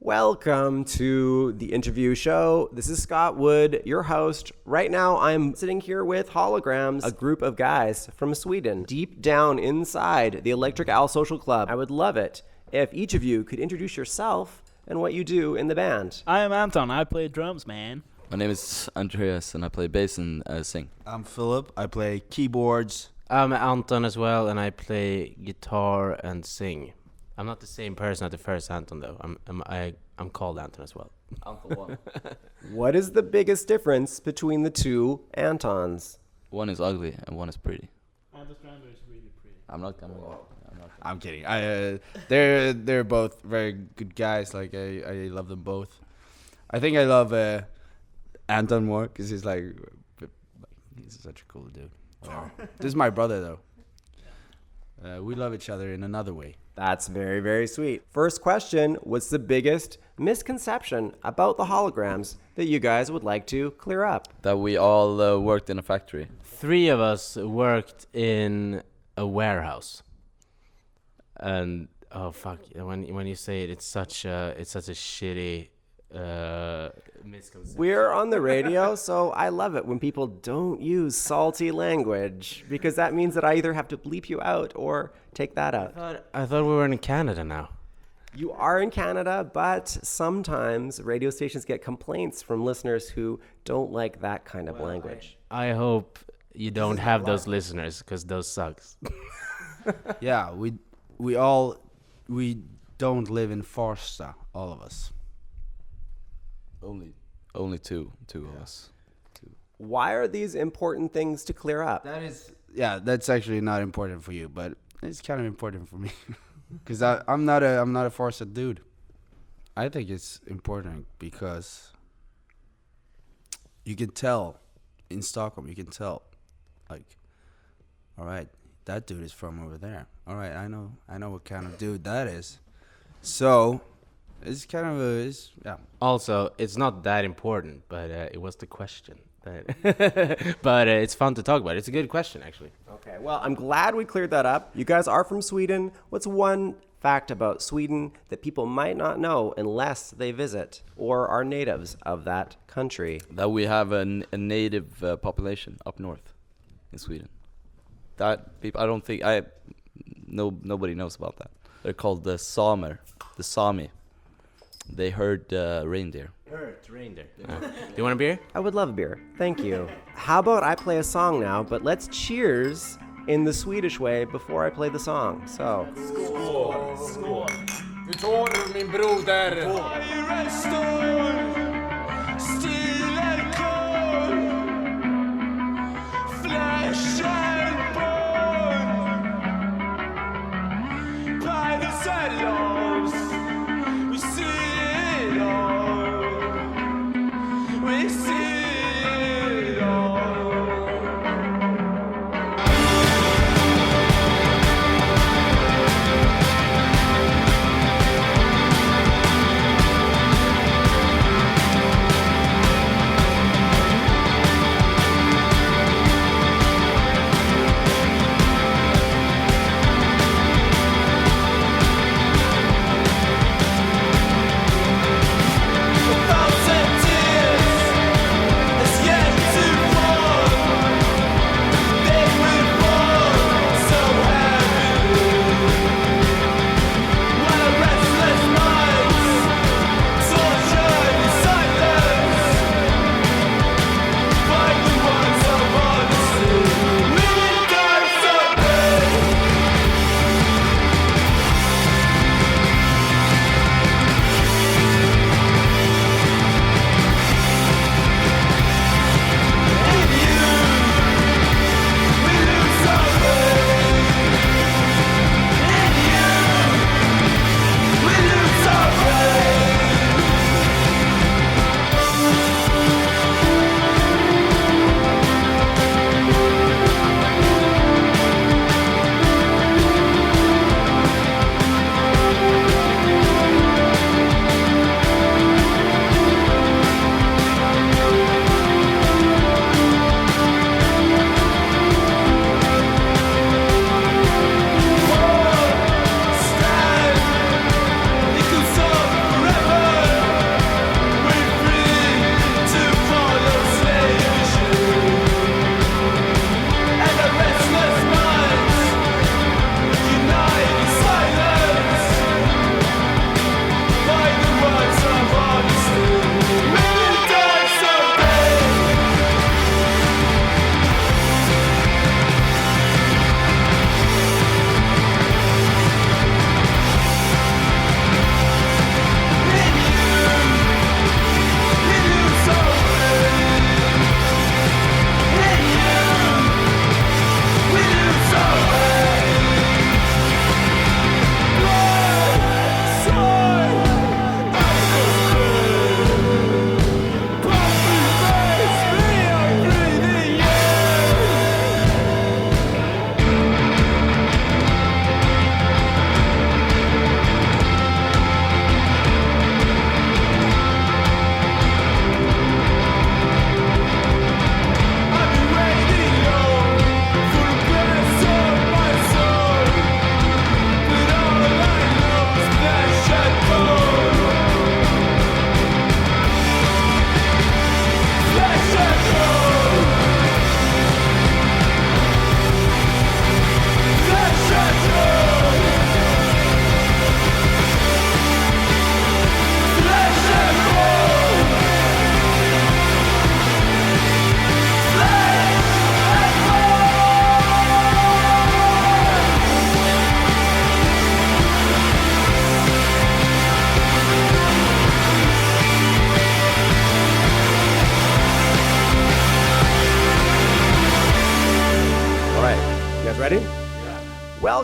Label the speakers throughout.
Speaker 1: Welcome to the interview show. This is Scott Wood, your host. Right now, I'm sitting here with Holograms, a group of guys from Sweden, deep down inside the Electric Owl Social Club. I would love it if each of you could introduce yourself and what you do in the band.
Speaker 2: I am Anton. I play drums, man.
Speaker 3: My name is Andreas, and I play bass and sing.
Speaker 4: I'm Philip. I play keyboards.
Speaker 5: I'm Anton as well, and I play guitar and sing. I'm not the same person at the first Anton, though. I'm called Anton as well.
Speaker 3: Anton one.
Speaker 1: What is the biggest difference between the two Antons?
Speaker 3: One is ugly and one is pretty.
Speaker 2: Anton Strander is really pretty.
Speaker 3: I'm not coming.
Speaker 4: I'm kidding. They're both very good guys. Like I love them both. I think I love Anton more because he's such a cool dude. This is my brother though. We love each other in another way.
Speaker 1: That's very, very sweet. First question, what's the biggest misconception about the Holograms that you guys would like to clear up?
Speaker 3: That we all worked in a factory.
Speaker 5: 3 of us worked in a warehouse. And oh fuck, when you say it, it's such a shitty misconception.
Speaker 1: We're on the radio, so I love it when people don't use salty language because that means that I either have to bleep you out or take that out.
Speaker 5: I thought we were in Canada now.
Speaker 1: You are in Canada, but sometimes radio stations get complaints from listeners who don't like that kind of language.
Speaker 5: I hope you don't have those listeners because those sucks.
Speaker 4: Yeah, we don't live in Farsta, all of us.
Speaker 3: Only two of us.
Speaker 1: Why are these important things to clear up?
Speaker 4: That's actually not important for you, but it's kind of important for me because I'm not a Farsta dude. I think it's important because you can tell in Stockholm. You can tell, like, all right, that dude is from over there. All right, I know what kind of dude that is. So it's kind of yeah.
Speaker 5: Also, it's not that important, but it was the question. But it's fun to talk about. It's a good question, actually.
Speaker 1: Okay, well, I'm glad we cleared that up. You guys are from Sweden. What's one fact about Sweden that people might not know unless they visit or are natives of that country?
Speaker 3: That we have a native population up north in Sweden. That people, I don't think nobody knows about that. They're called the Samer, the Sami. They herd reindeer.
Speaker 5: Reindeer. Do you want a beer?
Speaker 1: I would love a beer. Thank you. How about I play a song now, but let's cheers in the Swedish way before I play the song. So.
Speaker 6: Skål! Skål! Du tår min broder!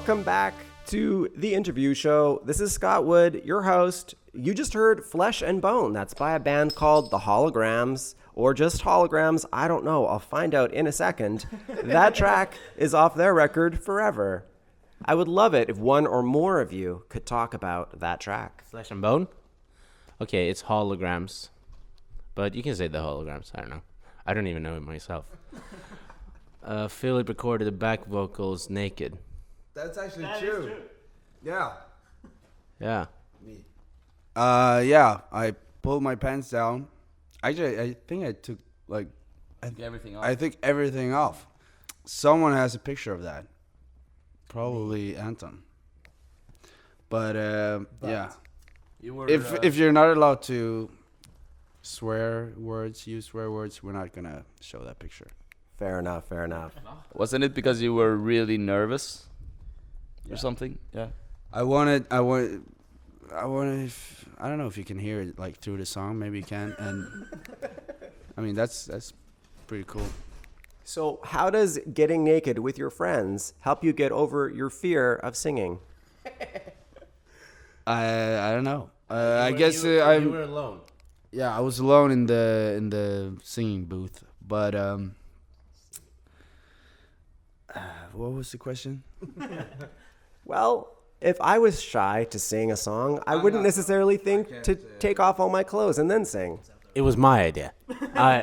Speaker 1: Welcome back to the interview show. This is Scott Wood, your host. You just heard Flesh and Bone. That's by a band called the Holograms, or just Holograms. I don't know. I'll find out in a second. That track is off their record, Forever. I would love it if one or more of you could talk about that track.
Speaker 5: Flesh and Bone? Okay, it's Holograms. But you can say the Holograms. I don't know. I don't even know it myself. Philip recorded the back vocals naked.
Speaker 4: That's actually true. Yeah.
Speaker 5: Yeah.
Speaker 4: Yeah. I pulled my pants down. Actually, I think I took
Speaker 3: Everything off.
Speaker 4: I took everything off. Someone has a picture of that. Probably Anton. But yeah.
Speaker 3: You were,
Speaker 4: If you're not allowed to use swear words, we're not gonna show that picture.
Speaker 1: Fair enough, fair enough.
Speaker 3: wasn't it because you were really nervous or something? Yeah.
Speaker 4: I wanted. I don't know if you can hear it like through the song. Maybe you can. And I mean that's pretty cool.
Speaker 1: So how does getting naked with your friends help you get over your fear of singing?
Speaker 4: I don't know. I
Speaker 5: You
Speaker 4: guess
Speaker 5: were
Speaker 4: I'm.
Speaker 5: alone.
Speaker 4: Yeah, I was alone in the singing booth. But what was the question?
Speaker 1: Well, if I was shy to sing a song, I wouldn't necessarily think to take off all my clothes and then sing.
Speaker 5: It was my idea.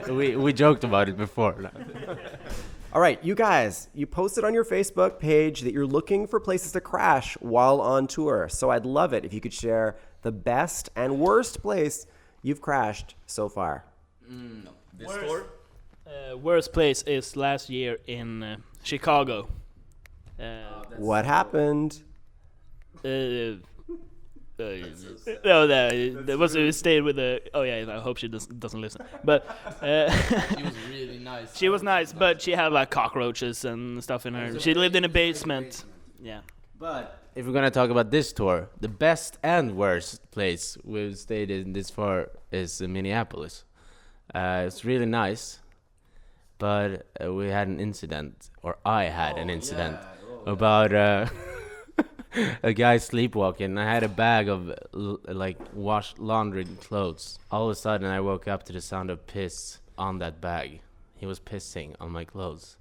Speaker 5: We joked about it before.
Speaker 1: All right, you guys, you posted on your Facebook page that you're looking for places to crash while on tour. So I'd love it if you could share the best and worst place you've crashed so far.
Speaker 3: This tour?
Speaker 2: Worst place is last year in Chicago.
Speaker 1: What happened?
Speaker 2: No, that was we stayed with the. Oh yeah, I hope she doesn't listen. But
Speaker 3: She was really nice.
Speaker 2: she was nice, but she had like cockroaches and stuff in her. She lived in a basement. Yeah.
Speaker 5: But if we're gonna talk about this tour, the best and worst place we've stayed in this far is Minneapolis. It's really nice, but we had an incident, or I had an incident about a guy sleepwalking. I had a bag of like washed laundry clothes. All of a sudden, I woke up to the sound of piss on that bag. He was pissing on my clothes,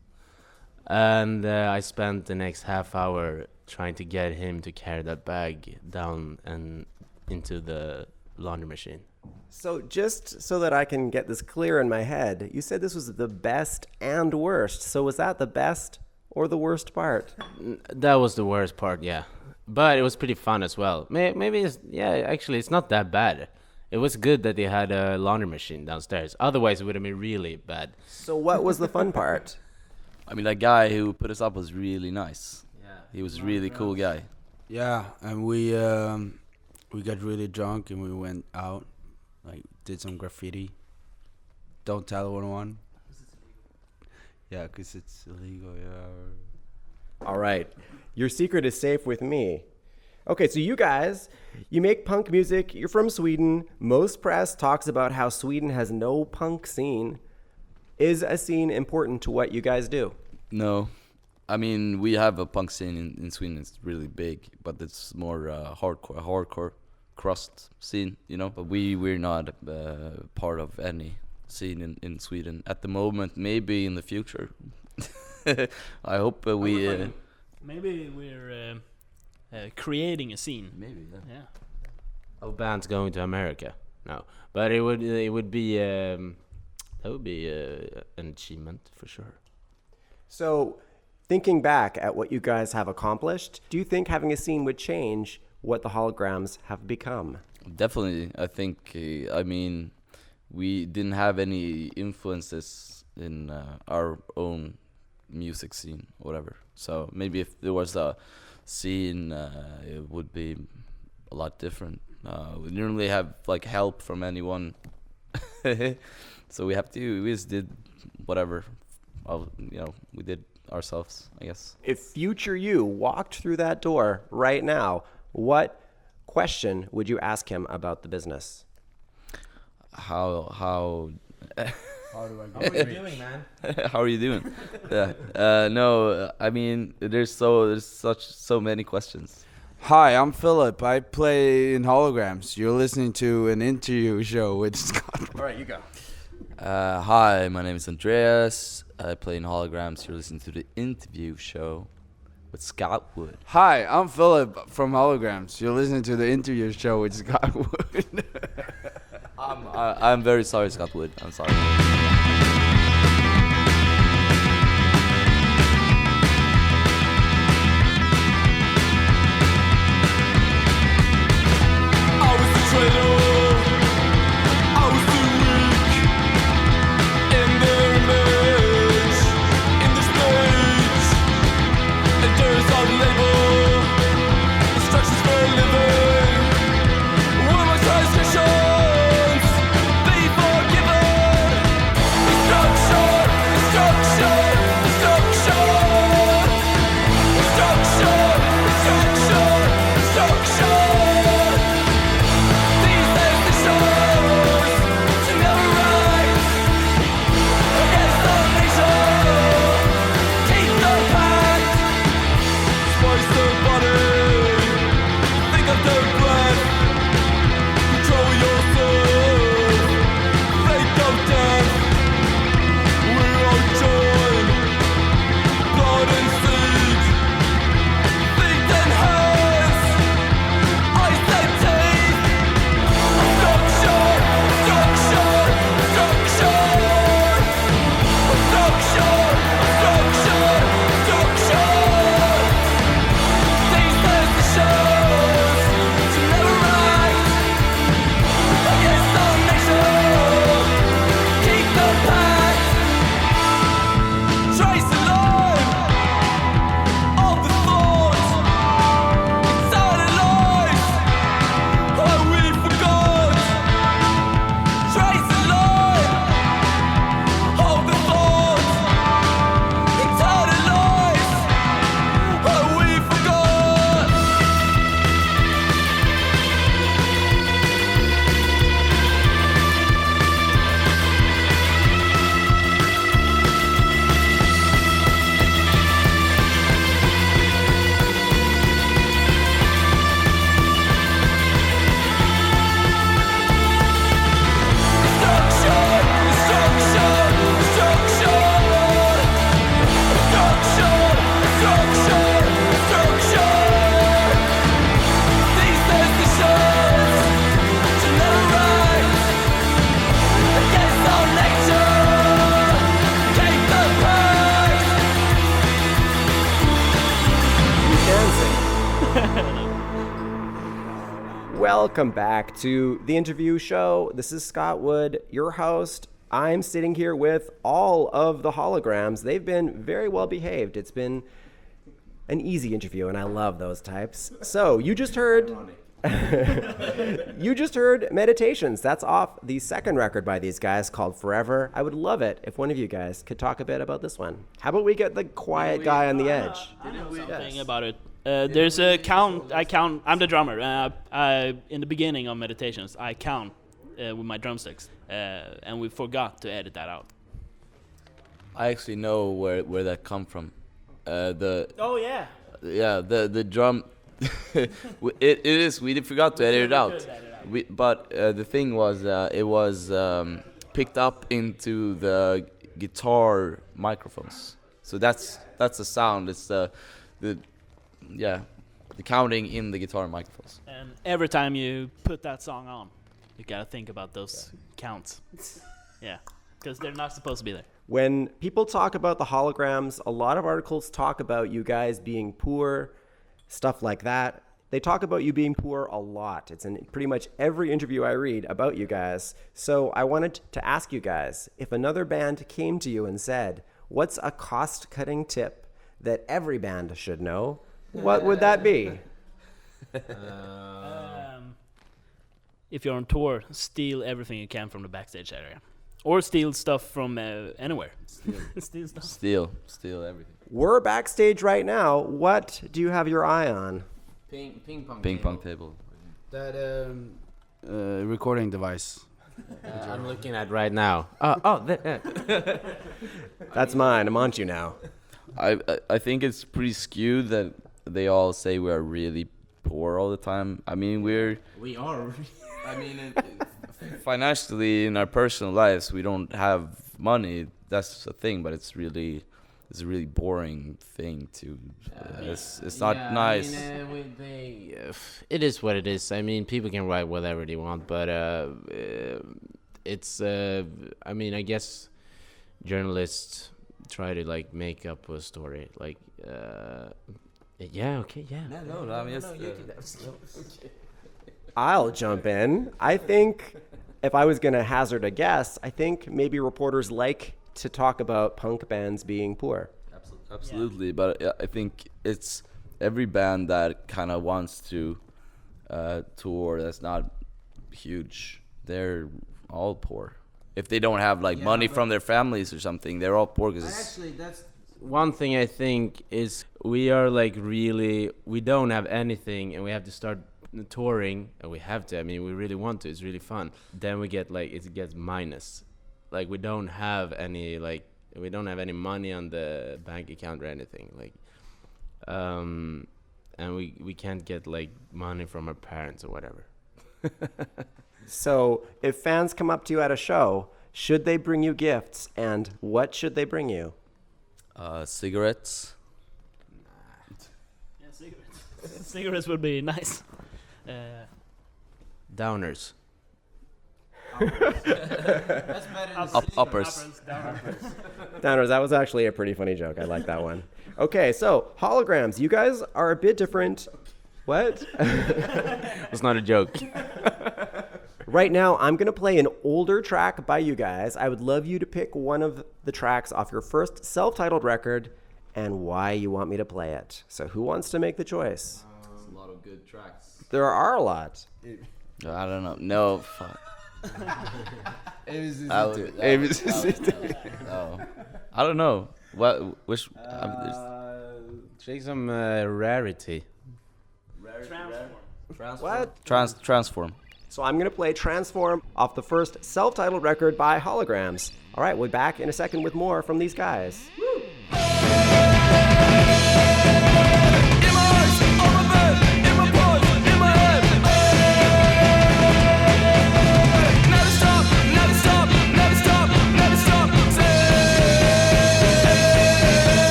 Speaker 5: and I spent the next half hour trying to get him to carry that bag down and into the laundry machine.
Speaker 1: So just so that I can get this clear in my head, you said this was the best and worst. So was that the best or the worst part?
Speaker 5: That was the worst part, yeah. But it was pretty fun as well. Maybe actually it's not that bad. It was good that they had a laundry machine downstairs. Otherwise it would have been really bad.
Speaker 1: So what was the fun part?
Speaker 3: I mean, that guy who put us up was really nice.
Speaker 5: Yeah.
Speaker 3: He was a really cool guy.
Speaker 4: Yeah, and we got really drunk and we went out, like did some graffiti. Don't tell 101. Yeah, 'cause it's illegal. Yeah.
Speaker 1: All right. Your secret is safe with me. Okay, so you guys, you make punk music. You're from Sweden. Most press talks about how Sweden has no punk scene. Is a scene important to what you guys do?
Speaker 3: No. I mean, we have a punk scene in Sweden. It's really big, but it's more hardcore crust scene, you know. But we're not part of any scene in Sweden at the moment. Maybe in the future. I hope we.
Speaker 2: Maybe we're creating a scene.
Speaker 3: Maybe.
Speaker 2: Yeah.
Speaker 5: Of bands going to America. No, but it would be that would be an achievement for sure.
Speaker 1: So, thinking back at what you guys have accomplished, do you think having a scene would change what the Holograms have become?
Speaker 3: Definitely. I think. I mean, we didn't have any influences in our own music scene, whatever. So maybe if there was a scene, it would be a lot different. We didn't really have like help from anyone, so we just did whatever. We did ourselves, I guess.
Speaker 1: If future you walked through that door right now, what question would you ask him about the business?
Speaker 3: How
Speaker 4: How do I
Speaker 5: How are you doing, man?
Speaker 3: How are you doing? Yeah. No, I mean, there's so many questions.
Speaker 4: Hi, I'm Philip. I play in Holograms. You're listening to an interview show with Scott.
Speaker 1: All right, you go.
Speaker 3: Hi, my name is Andreas. I play in Holograms. You're listening to the interview show with Scott Wood.
Speaker 4: Hi, I'm Philip from Holograms. You're listening to the interview show with Scott Wood.
Speaker 3: I'm very sorry, Scott Wood. I'm sorry.
Speaker 1: Welcome back to the interview show. This is Scott Wood, your host. I'm sitting here with all of the Holograms. They've been very well behaved. It's been an easy interview, and I love those types. So you just heard Meditations. That's off the second record by these guys called Forever. I would love it if one of you guys could talk a bit about this one. How about we get the quiet guy on the edge?
Speaker 2: I know something about it. There's a count. I'm the drummer. In the beginning of Meditations, I count with my drumsticks, and we forgot to edit that out.
Speaker 3: I actually know where that come from. The drum. it is. We forgot to edit it out. But the thing was, it was picked up into the guitar microphones. So that's the sound. It's the counting in the guitar microphones.
Speaker 2: And every time you put that song on, you gotta think about those counts. Yeah, because they're not supposed to be there.
Speaker 1: When people talk about the Holograms, a lot of articles talk about you guys being poor, stuff like that. They talk about you being poor a lot. It's in pretty much every interview I read about you guys. So I wanted to ask you guys, if another band came to you and said, what's a cost-cutting tip that every band should know, what would that be?
Speaker 2: If you're on tour, steal everything you can from the backstage area. Or steal stuff from anywhere. Steal stuff.
Speaker 3: Steal everything.
Speaker 1: We're backstage right now. What do you have your eye on?
Speaker 3: Ping pong table.
Speaker 4: That recording device.
Speaker 5: I'm looking at right now. There.
Speaker 1: That's mine. I'm on to you now.
Speaker 3: I think it's pretty skewed that they all say we are really poor all the time. I mean,
Speaker 5: We are.
Speaker 3: I mean, financially in our personal lives, we don't have money. That's a thing, but it's a really boring thing to. It's not nice.
Speaker 5: I mean, it is what it is. I mean, people can write whatever they want, but it's. I mean, I guess journalists try to like make up a story, like. Yeah. Okay. Yeah.
Speaker 3: No. I mean, it's.
Speaker 1: I'll jump in. I think if I was going to hazard a guess, I think maybe reporters like to talk about punk bands being poor.
Speaker 3: Absolutely, but I think it's every band that kind of wants to tour that's not huge. They're all poor. If they don't have like money from their families or something, they're all poor.
Speaker 5: Actually, that's one thing I think is we are like really, we don't have anything and we have to start touring, and we have to. I mean, we really want to. It's really fun. Then we get like it gets minus. Like we don't have any money on the bank account or anything. Like, and we can't get like money from our parents or whatever.
Speaker 1: So if fans come up to you at a show, should they bring you gifts, and what should they bring you?
Speaker 3: Cigarettes.
Speaker 2: Yeah, cigarettes. Cigarettes would be nice.
Speaker 5: Downers.
Speaker 3: Uppers.
Speaker 1: Downers, that was actually a pretty funny joke. I like that one. Okay, so holograms, you guys are a bit different. What?
Speaker 5: It's not a joke.
Speaker 1: Right now, I'm going to play an older track by you guys. I would love you to pick one of the tracks off your first self-titled record and why you want me to play it. So who wants to make the choice?
Speaker 3: There's a lot of good tracks.
Speaker 1: There are a lot.
Speaker 3: I don't know. No, fuck. No. I don't know. What? Which?
Speaker 5: Take some rarity.
Speaker 1: What?
Speaker 3: Transform.
Speaker 1: So I'm going to play Transform off the first self-titled record by Holograms. All right, we'll be back in a second with more from these guys.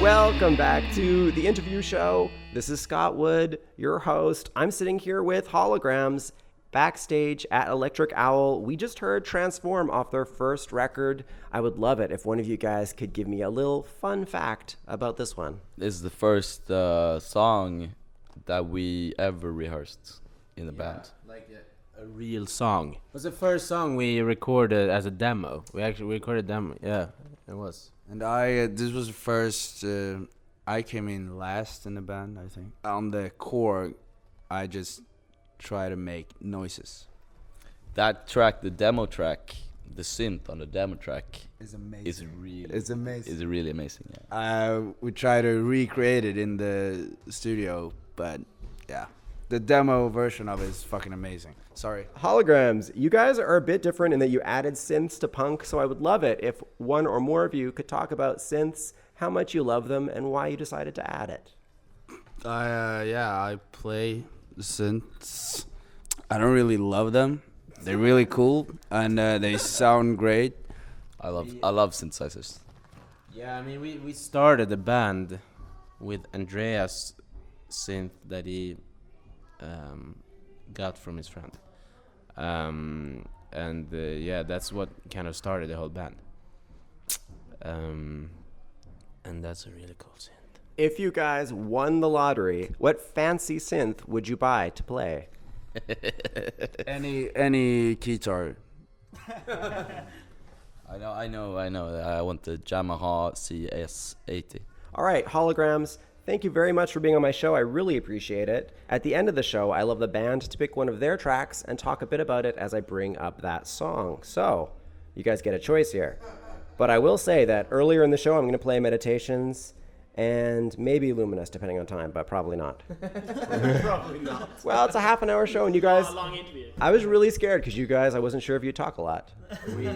Speaker 1: Welcome back to the interview show. This is Scott Wood, your host. I'm sitting here with Holograms backstage at Electric Owl. We just heard Transform off their first record. I would love it if one of you guys could give me a little fun fact about this one.
Speaker 3: This is the first song that we ever rehearsed in the band.
Speaker 5: Like a real song. It was the first song we recorded as a demo. We actually recorded a demo. Yeah, it was.
Speaker 4: And this was the first, I came in last in the band, I think. On the core, I just try to make noises.
Speaker 3: That track, the demo track, the synth on the demo track
Speaker 4: It's amazing.
Speaker 3: It's
Speaker 4: amazing.
Speaker 3: It's really amazing, yeah.
Speaker 4: We try to recreate it in the studio, but yeah, the demo version of it is fucking amazing. Sorry.
Speaker 1: Holograms, you guys are a bit different in that you added synths to punk, so I would love it if one or more of you could talk about synths, how much you love them, and why you decided to add it.
Speaker 4: I play synths. I don't really love them. They're really cool and they sound great.
Speaker 3: I love synthesizers.
Speaker 5: Yeah, I mean, we started the band with Andreas synth that he got from his friend. Yeah, that's what kind of started the whole band. And that's a really cool synth.
Speaker 1: If you guys won the lottery, what fancy synth would you buy to play?
Speaker 4: Any guitar.
Speaker 3: I know. I want the Yamaha CS80.
Speaker 1: All right, Holograms, thank you very much for being on my show. I really appreciate it. At the end of the show, I love the band to pick one of their tracks and talk a bit about it as I bring up that song. So, you guys get a choice here. But I will say that earlier in the show, I'm going to play Meditations and maybe Luminous, depending on time, but probably not.
Speaker 2: Probably not.
Speaker 1: Well, it's a half an hour show, and you guys...
Speaker 2: A long interview.
Speaker 1: I was really scared because you guys, I wasn't sure if you talk a lot.
Speaker 4: We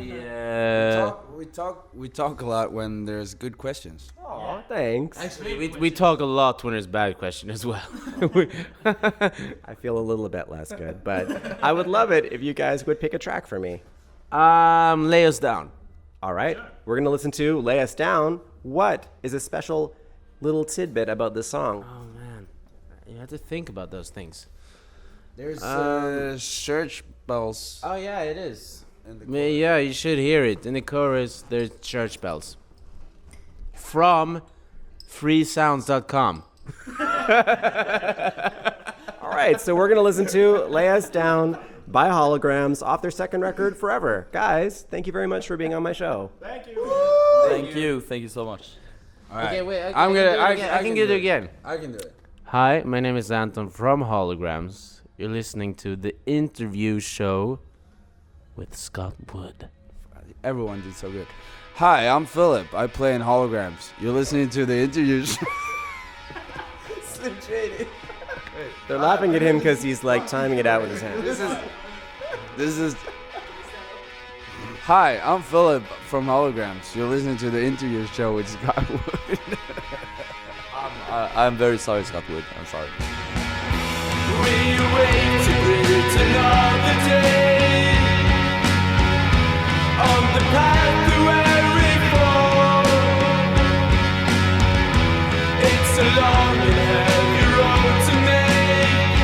Speaker 4: talk a lot when there's good questions.
Speaker 1: Aw, thanks.
Speaker 5: Actually, we talk a lot when there's bad question as well.
Speaker 1: I feel a little bit less good, but I would love it if you guys would pick a track for me.
Speaker 5: Lay Us Down.
Speaker 1: All right, we're going to listen to Lay Us Down. What is a special little tidbit about this song?
Speaker 5: Oh man, you have to think about those things.
Speaker 4: There's church bells.
Speaker 5: Oh yeah, it is. Yeah, you should hear it. In the chorus, there's church bells. From freesounds.com.
Speaker 1: All right, so we're going to listen to Lay Us Down by Holograms off their second record, Forever. Guys, thank you very much for being on my show.
Speaker 2: Thank you.
Speaker 3: Thank you so much.
Speaker 4: All right.
Speaker 5: Okay, wait. I
Speaker 4: can
Speaker 5: do it again.
Speaker 4: I can do it.
Speaker 5: Hi, my name is Anton from Holograms. You're listening to the interview show with Scott Wood.
Speaker 4: Everyone did so good. Hi, I'm Philip. I play in Holograms. You're listening to the interview show.
Speaker 1: Slim Shady. They're laughing at him because he's like timing it out with his hands.
Speaker 4: This is. Hi, I'm Philip from Holograms. You're listening to the interview show with Scott Wood.
Speaker 3: I'm very sorry, Scott Wood. I'm sorry.
Speaker 6: We waited another day on the path to where we fall. It's a long and heavy road to make.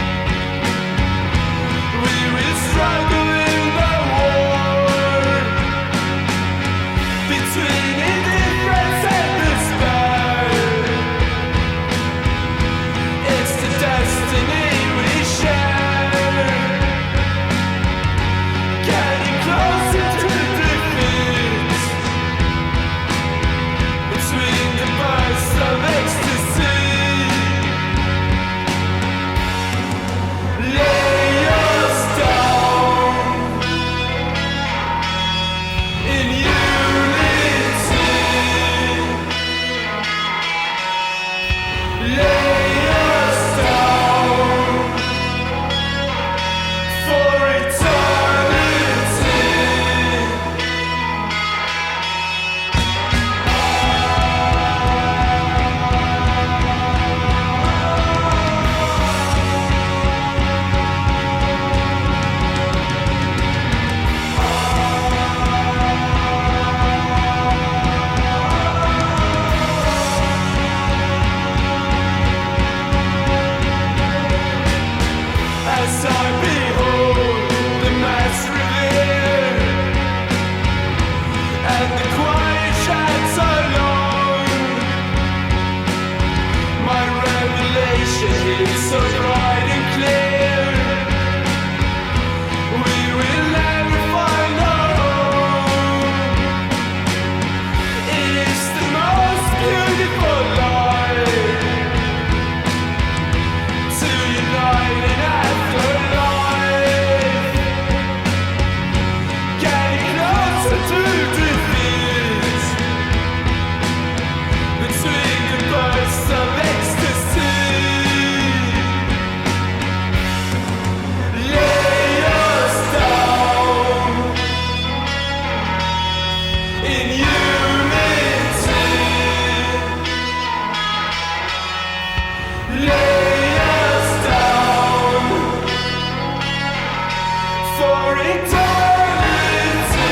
Speaker 6: We will struggle in the war between indifference and despair. It's the destiny we share, getting closer to defeat. Between the bursts of ecstasy, lay us down in unity. Lay us down for eternity. As I behold the mass reveal and the quiet shines along, my revelation is so bright and clear. We will never find our home. It is the most beautiful life to unite in afterlife, getting closer to defeat. in unity. Lay us down for eternity.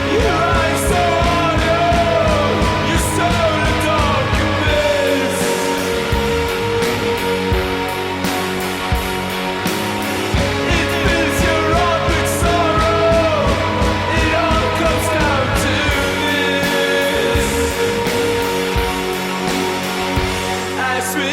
Speaker 6: Your eyes so hollow, your soul a dark abyss. It fills your heart with sorrow. It all comes down to this. As we